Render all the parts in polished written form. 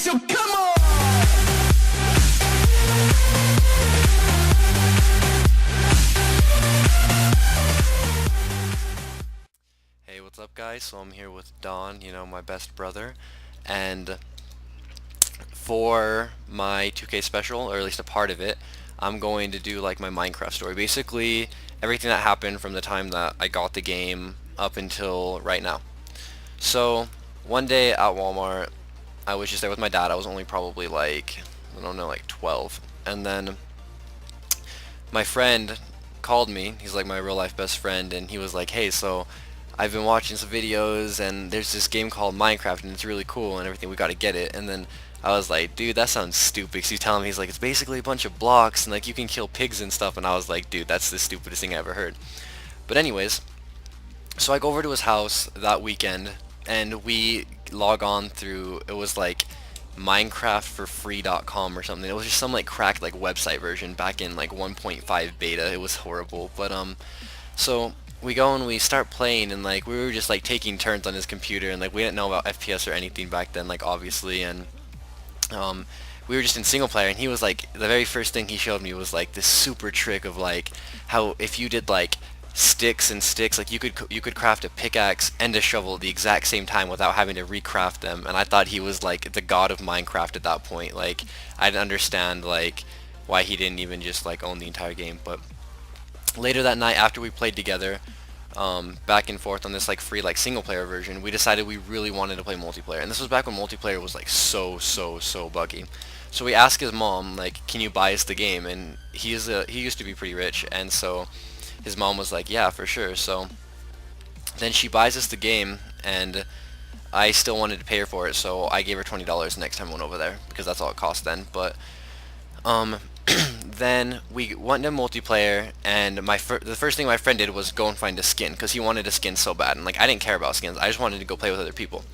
So come on! Hey, what's up, guys? So I'm here with Don, my best brother, and for my 2K special, or at least a part of it, I'm going to do like my Minecraft story. Basically, everything that happened from the time that I got the game up until right now. So, one day at Walmart, I was just there with my dad. I was only probably like, I don't know, like 12. And then my friend called me. He's like my real life best friend, and he was like, "Hey, so I've been watching some videos, and there's this game called Minecraft, and it's really cool and everything. We got to get it." And then I was like, "Dude, that sounds stupid." So he's telling me, he's like, "It's basically a bunch of blocks, and like you can kill pigs and stuff." And I was like, "Dude, that's the stupidest thing I ever heard." But anyways, so I go over to his house that weekend, and we log on through. It was like minecraftforfree.com or something. It was just some like cracked like website version back in like 1.5 beta. It was horrible. But so we go and we start playing, and like we were just like taking turns on his computer, and like we didn't know about FPS or anything back then, like obviously. And um we were just in single player, and he was like, the very first thing he showed me was like this super trick of like how if you did like sticks and sticks, like you could craft a pickaxe and a shovel at the exact same time without having to recraft them. And I thought he was like the god of Minecraft at that point. Like I didn't understand like why he didn't even just like own the entire game. But later that night, after we played together, back and forth on this like free like single player version, we decided we really wanted to play multiplayer. And this was back when multiplayer was like so buggy. So we asked his mom, like, "Can you buy us the game?" And he used to be pretty rich, and so his mom was like, "Yeah, for sure." So then she buys us the game, and I still wanted to pay her for it, so I gave her $20 next time I went over there, because that's all it cost then. But um, then we went to multiplayer, and the first thing my friend did was go and find a skin, because he wanted a skin so bad, and like I didn't care about skins, I just wanted to go play with other people.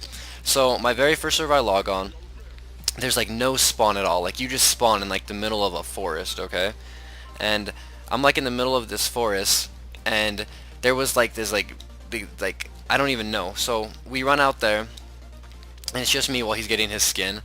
So my very first server I log on, there's like no spawn at all. Like you just spawn in like the middle of a forest, okay? And I'm like in the middle of this forest, and there was like this like like I don't even know. So we run out there, and it's just me while he's getting his skin,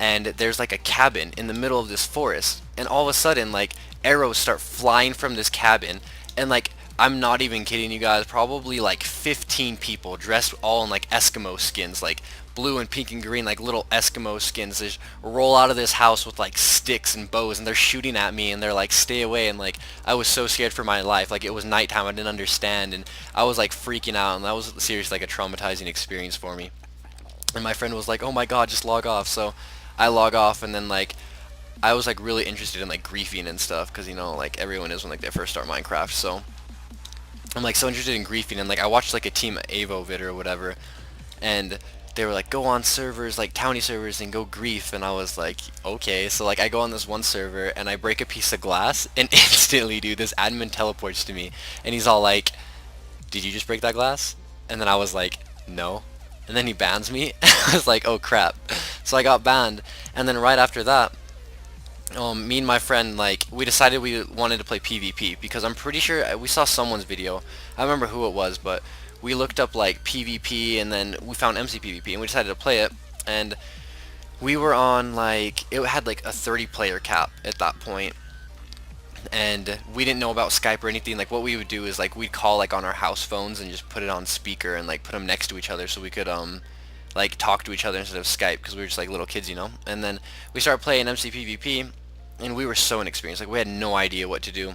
and there's like a cabin in the middle of this forest, and all of a sudden like arrows start flying from this cabin, and like I'm not even kidding you guys, probably like 15 people dressed all in like Eskimo skins, like blue and pink and green, like little Eskimo skins, just roll out of this house with like sticks and bows, and they're shooting at me, and they're like, "Stay away." And like I was so scared for my life. Like it was nighttime, I didn't understand, and I was like freaking out, and that was seriously like a traumatizing experience for me. And my friend was like, "Oh my god, just log off." So I log off, and then like I was like really interested in like griefing and stuff, because like everyone is when like they first start Minecraft. So I'm like so interested in griefing, and like I watched like a Team Avo vid or whatever, and they were like, "Go on servers like townie servers and go grief." And I was like, okay. So like I go on this one server, and I break a piece of glass, and instantly, dude, this admin teleports to me, and he's all like, "Did you just break that glass?" And then I was like, "No." And then he bans me. I was like, "Oh crap." So I got banned, and then right after that, me and my friend, like, we decided we wanted to play PvP, because I'm pretty sure we saw someone's video. I don't remember who it was, but we looked up like PvP, and then we found MC PvP, and we decided to play it. And we were on like, it had like a 30 player cap at that point, and we didn't know about Skype or anything. Like what we would do is like we'd call like on our house phones and just put it on speaker, and like put them next to each other so we could like talk to each other instead of Skype, because we were just like little kids. And then we started playing MC PvP, and we were so inexperienced. Like we had no idea what to do.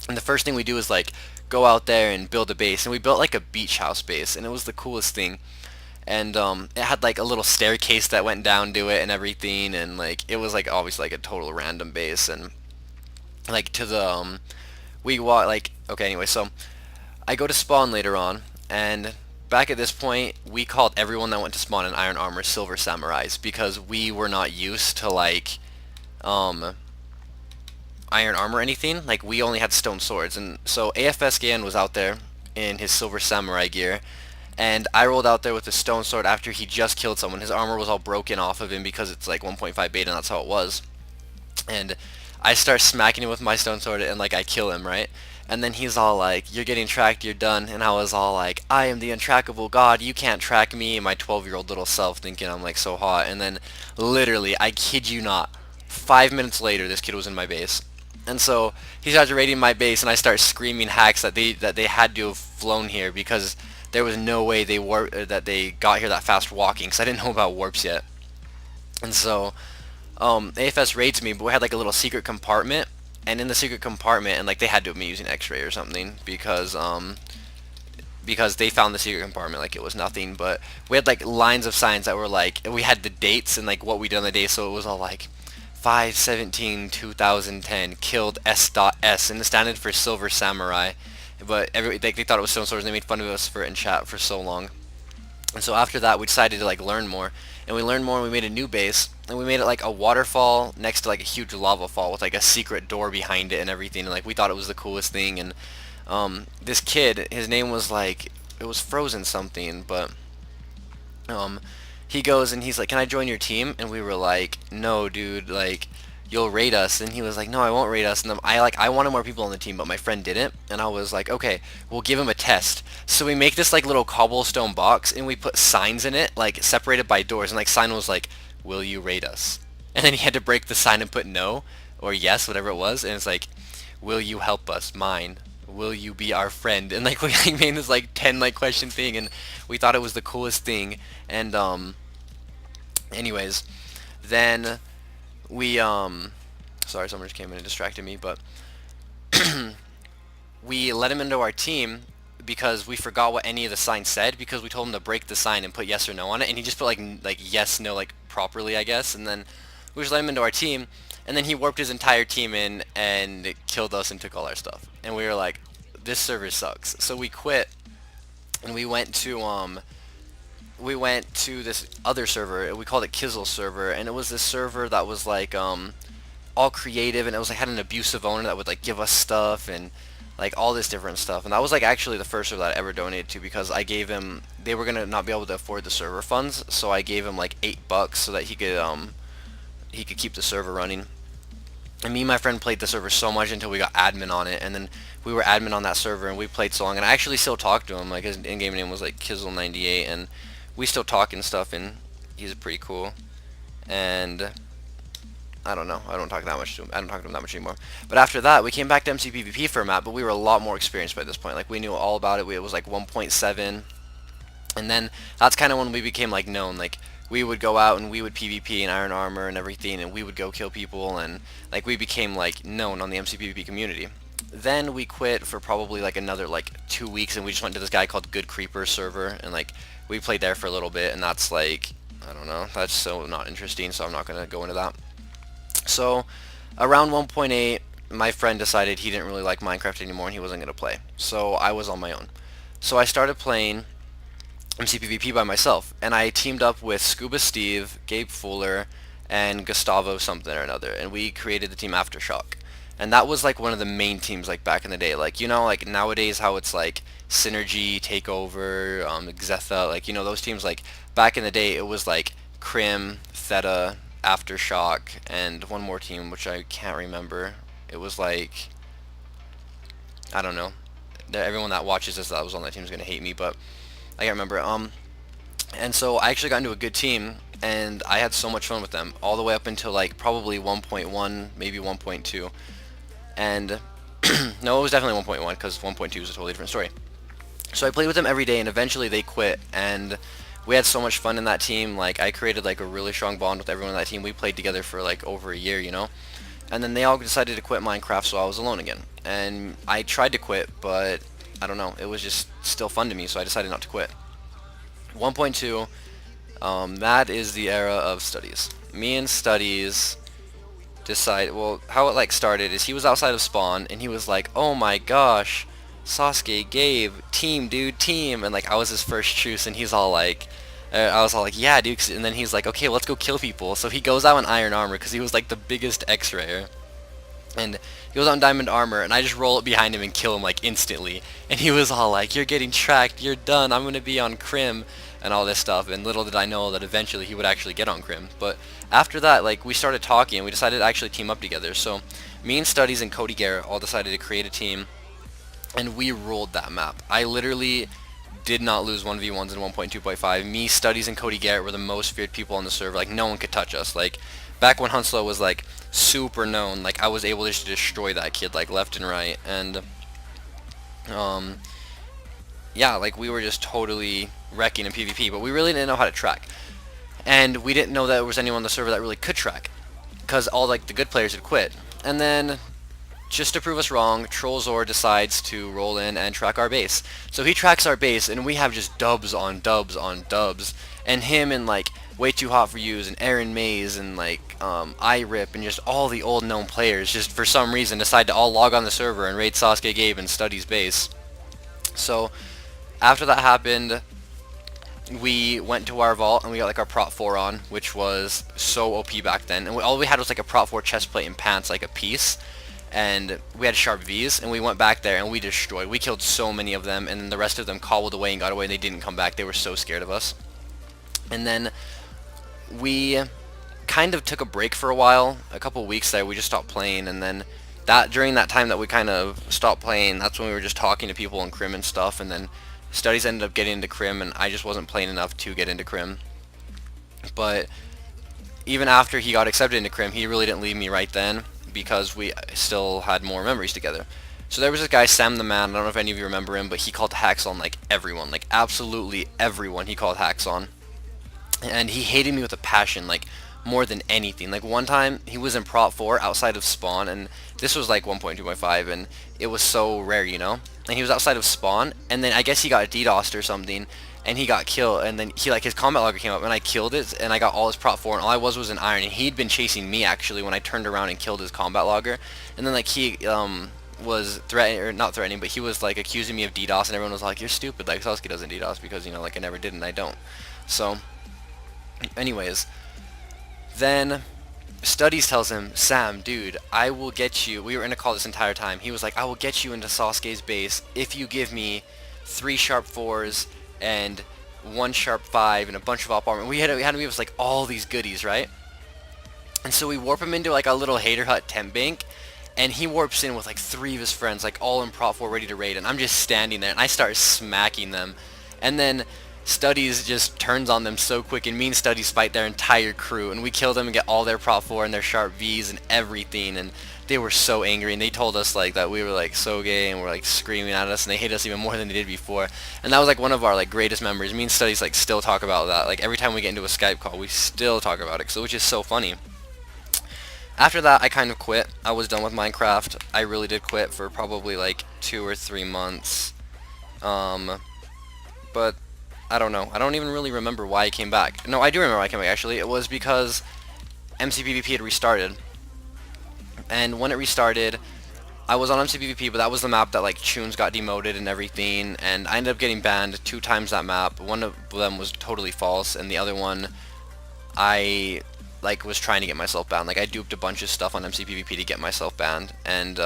And the first thing we do is like go out there and build a base, and we built like a beach house base, and it was the coolest thing. And it had like a little staircase that went down to it and everything, and like it was like obviously like a total random base. And like to the we walk like, okay, anyway, so I go to spawn later on, and back at this point we called everyone that went to spawn in iron armor silver samurais, because we were not used to like um iron armor or anything. Like we only had stone swords. And so AFSGN was out there in his silver samurai gear, and I rolled out there with a stone sword after he just killed someone. His armor was all broken off of him because it's like 1.5 beta, and that's how it was. And I start smacking him with my stone sword, and like I kill him, right? And then he's all like, "You're getting tracked, you're done." And I was all like, "I am the untrackable god, you can't track me." And my 12-year-old little self thinking I'm like so hot. And then literally, I kid you not, 5 minutes later, this kid was in my base. And so he starts raiding my base, and I start screaming hacks that they had to have flown here because there was no way that they got here that fast walking. Because I didn't know about warps yet. And so AFS raids me, but we had like a little secret compartment, and in the secret compartment, and like they had to have been using X-ray or something because they found the secret compartment like it was nothing. But we had like lines of signs that were like, we had the dates and like what we did on the day, so it was all like 5/17/2010 killed S.S, and it standed for Silver Samurai. But they thought it was Stone Swords, and they made fun of us for it in chat for so long. And so after that, we decided to like learn more, and we learned more. And we made a new base, and we made it like a waterfall next to like a huge lava fall with like a secret door behind it and everything. And like we thought it was the coolest thing. And this kid, his name was like, it was Frozen something, but um, he goes and he's like, "Can I join your team?" And we were like, "No, dude, like you'll raid us." And he was like, "No, I won't raid us." And I wanted more people on the team, but my friend didn't. And I was like, "Okay, we'll give him a test." So we make this like little cobblestone box, and we put signs in it, like separated by doors. And like sign was like, "Will you raid us?" And then he had to break the sign and put no or yes, whatever it was. And it's like, "Will you help us mine? Will you be our friend?" And like we like, made this like 10 like question thing, and we thought it was the coolest thing. And anyways, then we sorry, someone just came in and distracted me, but we let him into our team because we forgot what any of the signs said, because we told him to break the sign and put yes or no on it, and he just put like yes no like properly, I guess. And then we just let him into our team, and then he warped his entire team in and killed us and took all our stuff. And we were like, this server sucks. So we quit, and we went to this other server. We called it Kizzle server, and it was this server that was like all creative, and it was like had an abusive owner that would like give us stuff and like all this different stuff. And that was like actually the first server that I ever donated to, because I gave him, they were gonna not be able to afford the server funds, so I gave him like $8 so that he could keep the server running. And me and my friend played the server so much until we got admin on it, and then we were admin on that server, and we played so long. And I actually still talk to him. Like his in-game name was like Kizzle98, and we still talk and stuff. And he's pretty cool. And I don't know. I don't talk that much to him. I don't talk to him that much anymore. But after that, we came back to MCPVP for a map, but we were a lot more experienced by this point. Like we knew all about it. It was like 1.7, and then that's kind of when we became like known. Like we would go out and we would PvP in Iron Armor and everything, and we would go kill people, and like we became like known on the MCPVP community. Then we quit for probably like another like 2 weeks, and we just went to this guy called Good Creeper server, and like we played there for a little bit, and that's like, I don't know, that's so not interesting, so I'm not gonna go into that. So around 1.8, my friend decided he didn't really like Minecraft anymore and he wasn't gonna play. So I was on my own. So I started playing MCPVP by myself, and I teamed up with Scuba Steve, Gabe Fuller, and Gustavo something or another, and we created the team Aftershock. And that was like one of the main teams like back in the day. Like, you know, like nowadays how it's like Synergy, Takeover, Xetha, like, you know, those teams. Like back in the day it was like Crim, Theta, Aftershock, and one more team which I can't remember. It was like, I don't know. Everyone that watches this that was on that team is gonna hate me, but I can't remember. And so I actually got into a good team, and I had so much fun with them all the way up until like probably 1.1, maybe 1.2, and no, it was definitely 1.1 because 1.2 is a totally different story. So I played with them every day, and eventually they quit, and we had so much fun in that team. Like I created like a really strong bond with everyone in that team. We played together for like over a year, you know. And then they all decided to quit Minecraft, so I was alone again. And I tried to quit, but I don't know, it was just still fun to me, so I decided not to quit. 1.2, that is the era of Studies. Me and Studies decide, well, how it like started is he was outside of spawn, and he was like, "Oh my gosh, Sasuke, Gabe, team, dude, team," and like I was his first truce, and he's all like, I was all like, "Yeah, dude," and then he's like, "Okay, let's go kill people." So he goes out in Iron Armor because he was like the biggest X-rayer, and he was on Diamond Armor, and I just roll up behind him and kill him like instantly, and he was all like, "You're getting tracked, you're done, I'm gonna be on Crim," and all this stuff. And little did I know that eventually he would actually get on Crim. But after that, like, we started talking, and we decided to actually team up together. So me and Studies and Cody Garrett all decided to create a team, and we ruled that map. I literally did not lose 1v1s in 1.2.5. Me, Studies, and Cody Garrett were the most feared people on the server. Like, no one could touch us. Like, back when Hunslow was, like, super known, like, I was able to just destroy that kid, like, left and right. And, um, yeah, like, we were just totally wrecking in PvP, but we really didn't know how to track. And we didn't know that there was anyone on the server that really could track, because all, like, the good players had quit. And then, just to prove us wrong, Trollzor decides to roll in and track our base. So he tracks our base, and we have just dubs on dubs on dubs. And him and, like, Way Too Hot For Yous and Aaron Mays and, like, iRip and just all the old known players just for some reason decide to all log on the server and raid Sasuke Gabe and Study's base. So after that happened, we went to our vault and we got like our Prot 4 on, which was so OP back then. And all we had was like a Prot 4 chestplate and pants, like a piece. And we had sharp V's, and we went back there and we destroyed. We killed so many of them, and then the rest of them cobbled away and got away, and they didn't come back. They were so scared of us. And then we kind of took a break for a while, a couple weeks there. We just stopped playing, and then during that time that we kind of stopped playing, that's when we were just talking to people in Crim and stuff. And then Studies ended up getting into Crim, and I just wasn't playing enough to get into Crim. But even after he got accepted into Crim, he really didn't leave me right then, because we still had more memories together. So there was this guy, Sam the Man, I don't know if any of you remember him, but he called hacks on like everyone, like absolutely everyone he called hacks on. And he hated me with a passion, like more than anything. Like one time, he was in Prot 4 outside of spawn, and this was like 1.2.5, and it was so rare, you know? And he was outside of spawn, and then I guess he got DDoSed or something, and he got killed, and then he, like, his combat logger came up, and I killed it, and I got all his Prot 4, and all I was an iron, and he'd been chasing me, actually, when I turned around and killed his combat logger. And then, like, he, was threatening, or not threatening, but he was, like, accusing me of DDoS, and everyone was like, you're stupid, like, Sasuke doesn't DDoS, because, you know, like, I never did, and I don't. So, anyways, then Studies tells him, Sam, dude, I will get you, we were in a call this entire time, he was like, I will get you into Sasuke's base if you give me 3 sharp 4s, and 1 sharp 5 and a bunch of op armor. We had to give us like all these goodies, right? And so we warp him into like a little hater hut tent bank, and he warps in with like 3 of his friends, like all in Prot 4 ready to raid, and I'm just standing there and I start smacking them. And then Studies just turns on them so quick, and me and Studies fight their entire crew, and we kill them and get all their Prot 4 and their sharp V's and everything. And they were so angry, and they told us like that we were like so gay, and were like screaming at us, and they hated us even more than they did before. And that was like one of our like greatest memories. Me and Studies like still talk about that. Like every time we get into a Skype call, we still talk about it, so which is so funny. After that, I kind of quit. I was done with Minecraft. I really did quit for probably like 2 or 3 months. But I don't know. I don't even really remember why I came back. No, I do remember why I came back, actually. It was because MCPvP had restarted. And when it restarted, I was on MCPvP, but that was the map that like Chunes got demoted and everything, and I ended up getting banned 2 times that map. One of them was totally false, and the other one I like was trying to get myself banned. Like I duped a bunch of stuff on MCPvP to get myself banned, and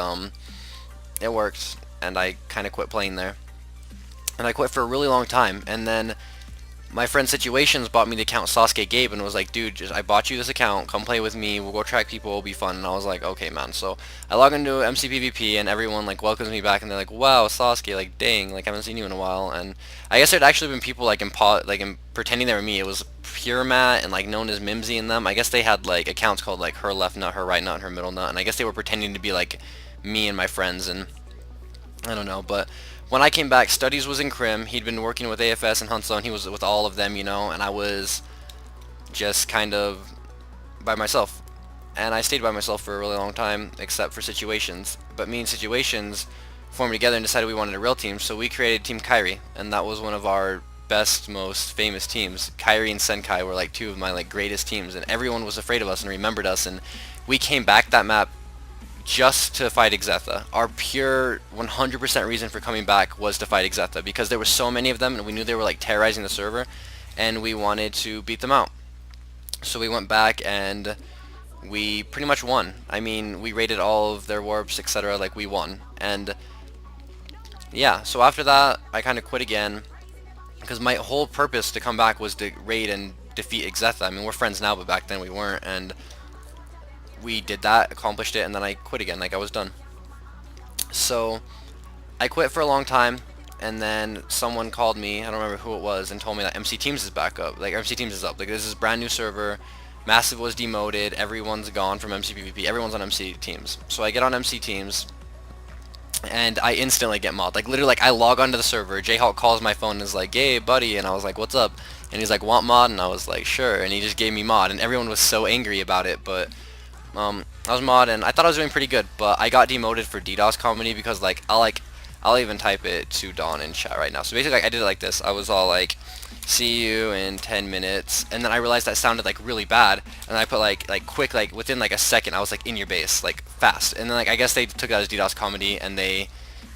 it worked, and I kind of quit playing there. And I quit for a really long time, and then my friend Situations bought me the account Sasuke Gabe and was like, dude, I bought you this account, come play with me, we'll go track people, it'll be fun. And I was like, okay, man. So I log into MCPvP, and everyone like welcomes me back, and they're like, wow, Sasuke, like dang, like I haven't seen you in a while. And I guess there'd actually been people like pretending they were me. It was Pure Matt and like known as Mimsy and them. I guess they had like accounts called like her left nut, her right nut, and her middle nut, and I guess they were pretending to be like me and my friends, and I don't know. But when I came back, Studies was in Crim. He'd been working with AFS and Hunslow, and he was with all of them, you know, and I was just kind of by myself. And I stayed by myself for a really long time, except for Situations. But me and Situations formed together and decided we wanted a real team, so we created Team Kyrie, and that was one of our best, most famous teams. Kyrie and Senkai were like 2 of my like greatest teams, and everyone was afraid of us and remembered us, and we came back that map just to fight Exetha. Our pure 100% reason for coming back was to fight Exetha, because there were so many of them and we knew they were like terrorizing the server, and we wanted to beat them out. So we went back and we pretty much won. I mean, we raided all of their warps, etc. Like we won. And yeah, so after that I kind of quit again, because my whole purpose to come back was to raid and defeat Exetha. I mean, we're friends now, but back then we weren't, and we did that, accomplished it, and then I quit again, like I was done. So I quit for a long time, and then someone called me, I don't remember who it was, and told me that MC Teams is back up. Like, MC Teams is up. Like, this is a brand new server. Massive was demoted. Everyone's gone from MC PvP. Everyone's on MC Teams. So I get on MC Teams, and I instantly get mod. Like, literally, like, I log onto the server. Jayhawk calls my phone and is like, "Hey, buddy," and I was like, "What's up?" And he's like, "Want mod?" And I was like, "Sure." And he just gave me mod, and everyone was so angry about it, but I was mod, and I thought I was doing pretty good, but I got demoted for DDoS comedy because I'll even type it to Dawn in chat right now. So basically, like, I did it like this. I was all like, "See you in 10 minutes," and then I realized that sounded like really bad, and I put like quick, like within like a second, I was like in your base, like fast, and then like I guess they took that as DDoS comedy, and they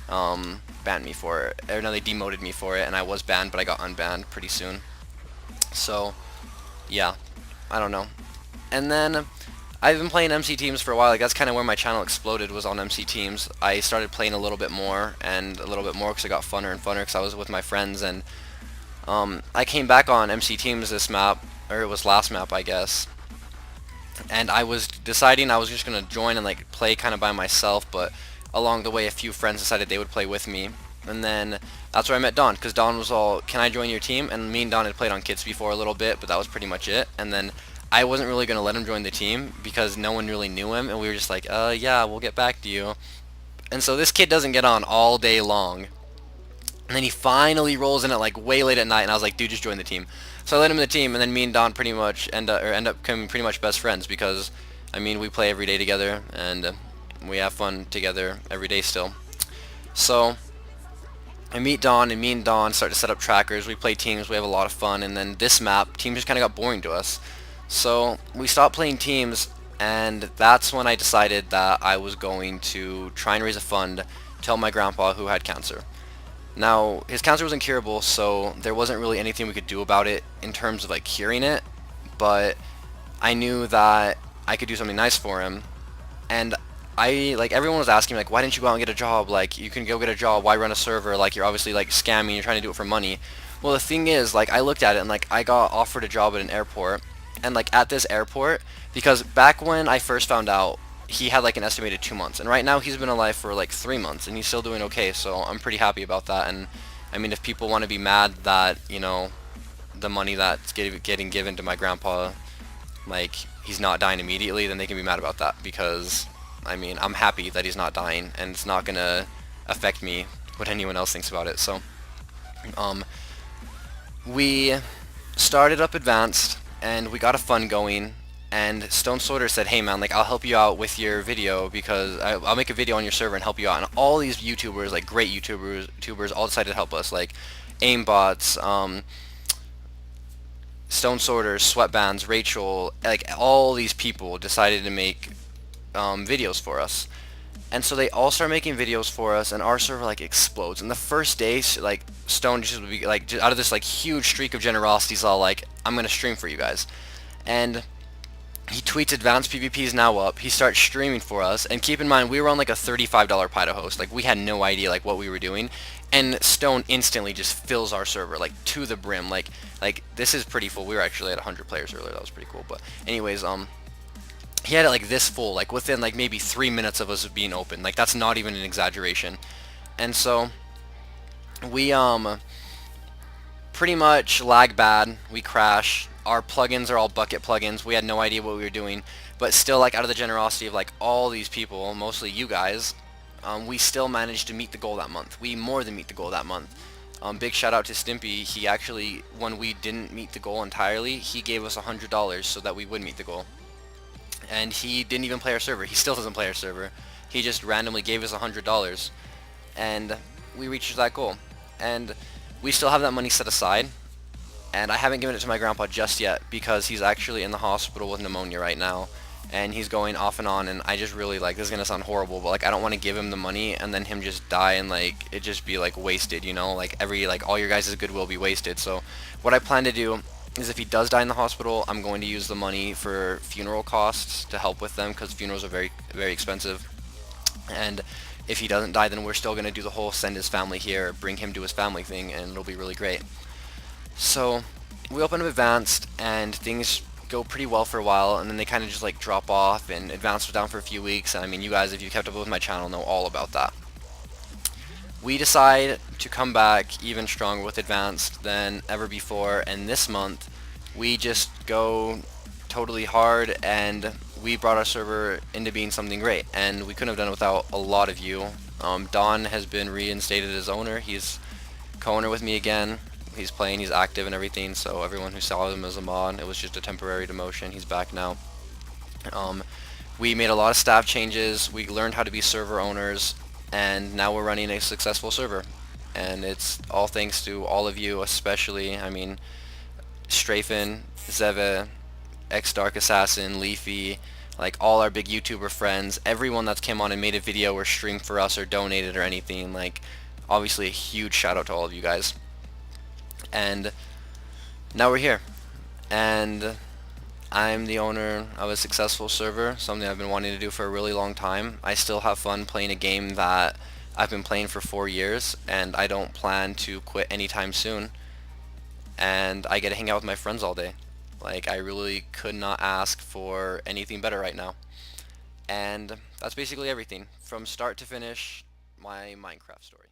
banned me for it, or no, they demoted me for it, and I was banned, but I got unbanned pretty soon. So yeah, I don't know. And then I've been playing MC Teams for a while. Like, that's kind of where my channel exploded, was on MC Teams. I started playing a little bit more and a little bit more because it got funner and funner because I was with my friends. And I came back on MC Teams this map, or it was last map, I guess. And I was deciding I was just gonna join and like play kind of by myself, but along the way, a few friends decided they would play with me. And then that's where I met Don, because Don was all, "Can I join your team?" And me and Don had played on Kits before a little bit, but that was pretty much it. And then I wasn't really going to let him join the team because no one really knew him, and we were just like, yeah, we'll get back to you." And so this kid doesn't get on all day long. And then he finally rolls in at like way late at night, and I was like, "Dude, just join the team." So I let him in the team, and then me and Don pretty much end up becoming pretty much best friends because, I mean, we play every day together, and we have fun together every day still. So I meet Don, and me and Don start to set up trackers. We play teams, we have a lot of fun, and then this map, teams just kind of got boring to us. So we stopped playing teams, and that's when I decided that I was going to try and raise a fund to help my grandpa who had cancer. Now, his cancer was incurable, so there wasn't really anything we could do about it in terms of like curing it, but I knew that I could do something nice for him. And like, everyone was asking me, like, "Why didn't you go out and get a job? Like, you can go get a job, why run a server? Like, you're obviously like scamming, you're trying to do it for money." Well, the thing is, like, I looked at it, and like, I got offered a job at an airport, and like at this airport, because back when I first found out, he had like an estimated 2 months, and right now he's been alive for like 3 months, and he's still doing okay, so I'm pretty happy about that. And I mean, if people want to be mad that, you know, the money that's getting given to my grandpa, like, he's not dying immediately, then they can be mad about that, because I mean, I'm happy that he's not dying, and it's not gonna affect me what anyone else thinks about it. So we started up advanced, and we got a fund going, and Stone Sorter said, "Hey man, like, I'll help you out with your video, because I'll make a video on your server and help you out." And all these YouTubers, like great YouTubers, all decided to help us, like Aimbots, Stone Sorter, Sweatbands, Rachel, like all these people decided to make videos for us. And so they all start making videos for us, and our server like explodes. And the first day, like, Stone just would be like, just out of this like huge streak of generosity, he's all like, "I'm gonna stream for you guys." And he tweets, "Advanced PvP is now up." He starts streaming for us, and keep in mind, we were on like a $35 Pydo host. Like, we had no idea like what we were doing, and Stone instantly just fills our server like to the brim. Like this is pretty full. We were actually at 100 players earlier. That was pretty cool. But anyways, he had it like this full, like within like maybe 3 minutes of us being open. Like, that's not even an exaggeration. And so we pretty much lag bad. We crash. Our plugins are all bucket plugins. We had no idea what we were doing, but still, like, out of the generosity of like all these people, mostly you guys, we still managed to meet the goal that month. We more than meet the goal that month. Big shout out to Stimpy. He actually, when we didn't meet the goal entirely, he gave us $100 so that we would meet the goal. And he didn't even play our server. He still doesn't play our server. He just randomly gave us $100, and we reached that goal. And we still have that money set aside, and I haven't given it to my grandpa just yet because he's actually in the hospital with pneumonia right now, and he's going off and on, and I just really, like, this is gonna sound horrible, but like, I don't want to give him the money and then him just die and like it just be like wasted, you know, like all your guys' goodwill be wasted. So what I plan to do is, if he does die in the hospital, I'm going to use the money for funeral costs to help with them, because funerals are very, very expensive. And if he doesn't die, then we're still going to do the whole send his family here, bring him to his family thing, and it'll be really great. So we open up Advanced, and things go pretty well for a while, and then they kind of just like drop off, and Advanced was down for a few weeks, and I mean, you guys, if you kept up with my channel, know all about that. we decide to come back even stronger with advanced than ever before, and this month we just go totally hard, and we brought our server into being something great, and we couldn't have done it without a lot of you. Don has been reinstated as owner. He's co-owner with me again. He's playing, he's active and everything, so everyone who saw him as a mod, it was just a temporary demotion. He's back now. Um, we made a lot of staff changes, we learned how to be server owners, and now we're running a successful server. And it's all thanks to all of you, especially, I mean, Strafen, Zeva, X Dark Assassin, Leafy, like all our big YouTuber friends, everyone that's came on and made a video or streamed for us or donated or anything, like obviously a huge shout out to all of you guys. And now we're here. And I'm the owner of a successful server, something I've been wanting to do for a really long time. I still have fun playing a game that I've been playing for 4 years, and I don't plan to quit anytime soon. And I get to hang out with my friends all day. Like, I really could not ask for anything better right now. And that's basically everything, from start to finish, my Minecraft story.